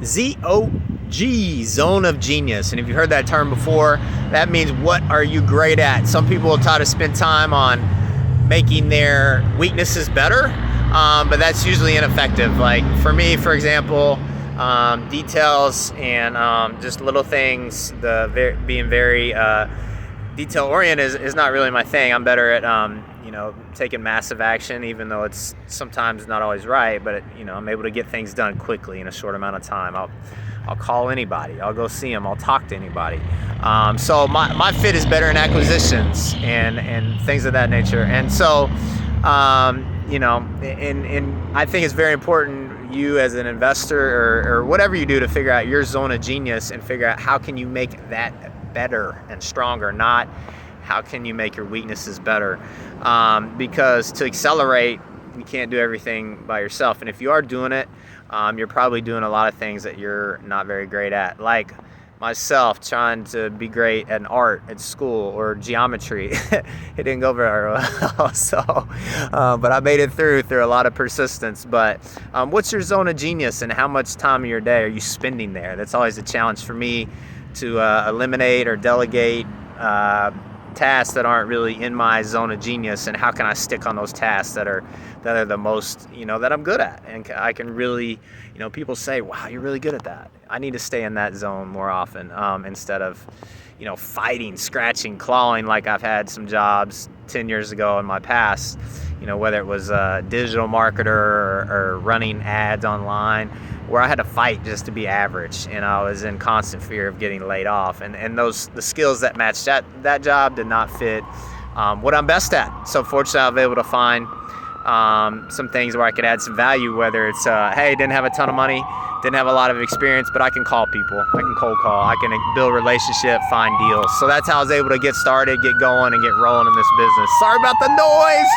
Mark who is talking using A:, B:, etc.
A: ZOG, Zone of Genius. And if you've heard that term before, that means what are you great at? Some people will try to spend time on making their weaknesses better, but that's usually ineffective. Like for me, for example, details and just little things, being very detail oriented is not really my thing. I'm better at taking massive action, even though it's sometimes not always right, but I'm able to get things done quickly in a short amount of time. I'll call anybody, I'll go see them, I'll talk to anybody. So my fit is better in acquisitions and things of that nature. And so and I think it's very important, you as an investor or whatever you do, to figure out your zone of genius and figure out how can you make that better and stronger, not how can you make your weaknesses better. Because to accelerate, you can't do everything by yourself. And if you are doing it, you're probably doing a lot of things that you're not very great at. Like myself, trying to be great at art at school or geometry. It didn't go very well. But I made it through a lot of persistence. But what's your zone of genius, and how much time of your day are you spending there? That's always a challenge for me, to eliminate or delegate tasks that aren't really in my zone of genius, and how can I stick on those tasks that are the most that I'm good at, and I can really people say, wow, you're really good at that. I need to stay in that zone more often, instead of fighting, scratching, clawing like I've had some jobs 10 years ago in my past, whether it was a digital marketer or running ads online, where I had to fight just to be average, and I was in constant fear of getting laid off. And the skills that matched that job did not fit what I'm best at. So fortunately, I was able to find some things where I could add some value, whether it's, hey, didn't have a ton of money, didn't have a lot of experience, but I can call people, I can cold call, I can build relationship, find deals. So that's how I was able to get started, get going, and get rolling in this business. Sorry about the noise.